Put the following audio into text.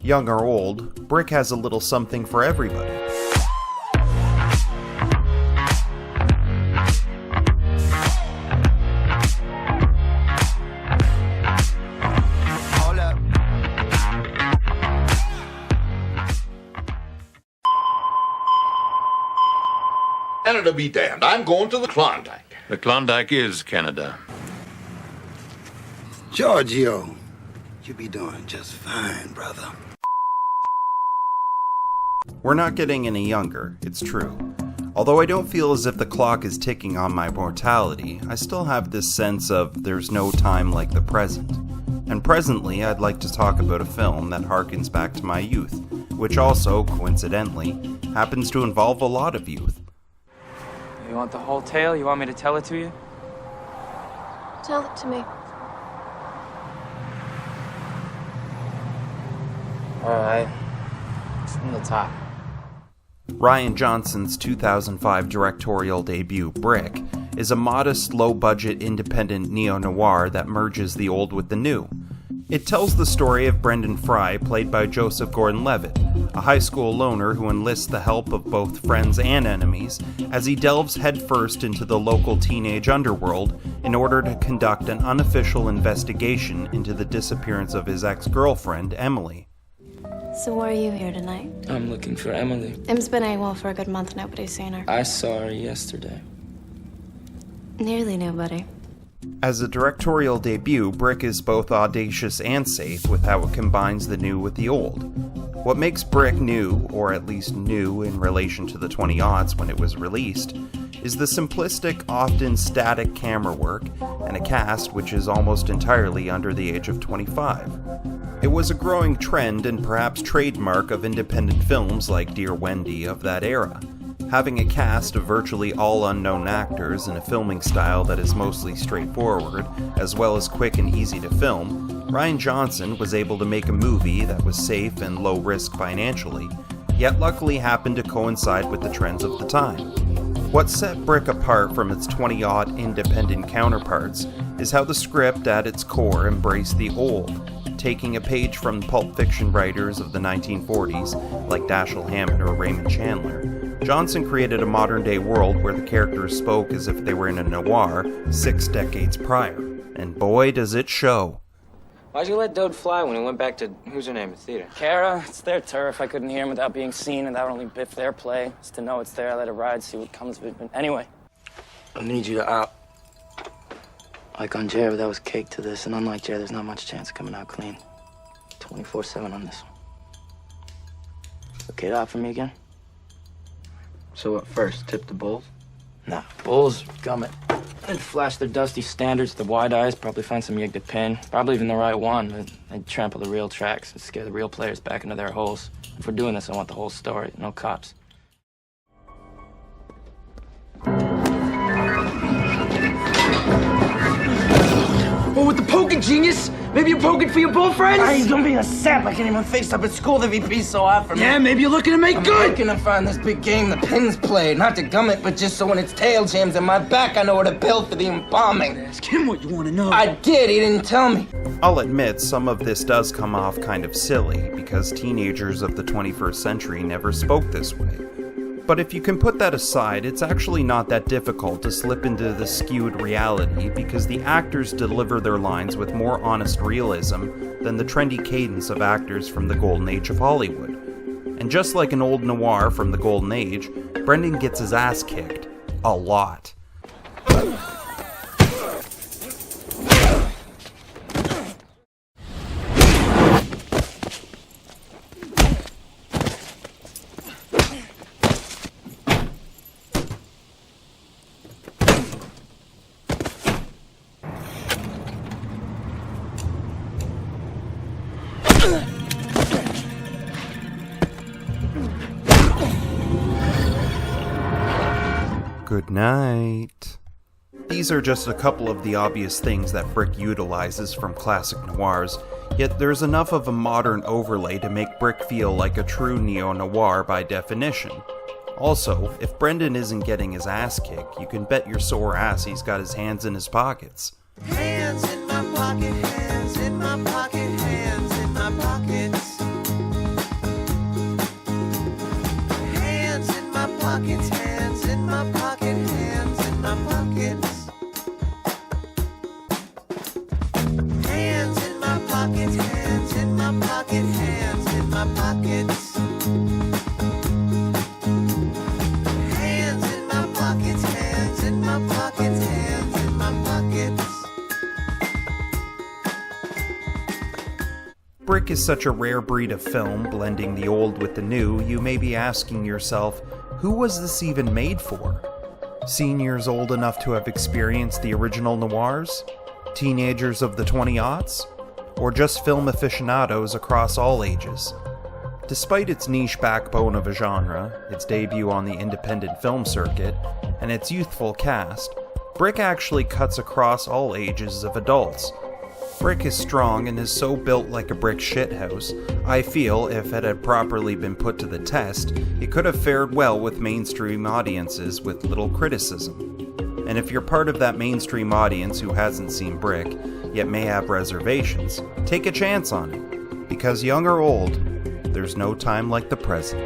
Young or old, Brick has a little something for everybody. Canada be damned. I'm going to the Klondike. The Klondike is Canada. Giorgio, you be doing just fine, brother. We're not getting any younger, it's true. Although I don't feel as if the clock is ticking on my mortality, I still have this sense of there's no time like the present. And presently, I'd like to talk about a film that harkens back to my youth, which also, coincidentally, happens to involve a lot of youth. You want the whole tale? You want me to tell it to you? Tell it to me. Alright. From the top. Rian Johnson's 2005 directorial debut, Brick, is a modest, low-budget, independent neo-noir that merges the old with the new. It tells the story of Brendan Fry, played by Joseph Gordon-Levitt, a high school loner who enlists the help of both friends and enemies as he delves headfirst into the local teenage underworld in order to conduct an unofficial investigation into the disappearance of his ex-girlfriend, Emily. So why are you here tonight? I'm looking for Emily. Em's been AWOL for a good month. Nobody's seen her. I saw her yesterday. Nearly nobody. As a directorial debut, Brick is both audacious and safe with how it combines the new with the old. What makes Brick new, or at least new in relation to the 20-aughts when it was released, is the simplistic, often static camera work and a cast which is almost entirely under the age of 25. It was a growing trend and perhaps trademark of independent films like Dear Wendy of that era. Having a cast of virtually all unknown actors in a filming style that is mostly straightforward, as well as quick and easy to film, Rian Johnson was able to make a movie that was safe and low risk financially, yet luckily happened to coincide with the trends of the time. What set Brick apart from its 20-aught independent counterparts is how the script at its core embraced the old, taking a page from Pulp Fiction writers of the 1940s like Dashiell Hammett or Raymond Chandler. Johnson created a modern-day world where the characters spoke as if they were in a noir 6 decades prior, and boy does it show. Why'd you let Dode fly when he went back to, who's her name, the theater? Kara, it's their turf. I couldn't hear him without being seen, and that would only biff their play. Just to know it's there, I let it ride, see what comes of it. But anyway. I need you to out. Like on Jer, that was cake to this, and unlike Jer, there's not much chance of coming out clean. 24/7 on this one. Okay to opt for me again? So what first, tip the bulls? Nah, bulls, gummit. They'd flash their dusty standards, the wide eyes, probably find some yig to pin. Probably even the right one, but they'd trample the real tracks and scare the real players back into their holes. If we're doing this, I want the whole story, no cops. Oh, with the poking, genius! Maybe you're poking for your bull friends? He's gonna be a sap. I can't even face up at school. The VP's so hot for me. Yeah, maybe you're looking to make I'm good! looking to find this big game the pins play. Not to gum it, but just so when its tail jams in my back, I know where to build for the embalming. Ask him what you want to know. I did. He didn't tell me. I'll admit some of this does come off kind of silly, because teenagers of the 21st century never spoke this way. But if you can put that aside, it's actually not that difficult to slip into the skewed reality because the actors deliver their lines with more honest realism than the trendy cadence of actors from the golden age of Hollywood. And just like an old noir from the golden age, Brendan gets his ass kicked. A lot. Good night. These are just a couple of the obvious things that Brick utilizes from classic noirs, yet there's enough of a modern overlay to make Brick feel like a true neo-noir by definition. Also, if Brendan isn't getting his ass kicked, you can bet your sore ass he's got his hands in his pockets. Hands in my pocket, hands in my pocket, hands in my pockets. my pockets. Hands in my pockets, hands in my pockets, hands in my pockets. Brick is such a rare breed of film, blending the old with the new, you may be asking yourself, who was this even made for? Seniors old enough to have experienced the original noirs? Teenagers of the 20-aughts? Or just film aficionados across all ages? Despite its niche backbone of a genre, its debut on the independent film circuit, and its youthful cast, Brick actually cuts across all ages of adults. Brick is strong and is so built like a brick shithouse, I feel if it had properly been put to the test, it could have fared well with mainstream audiences with little criticism. And if you're part of that mainstream audience who hasn't seen Brick, yet may have reservations, take a chance on it. Because young or old, there's no time like the present.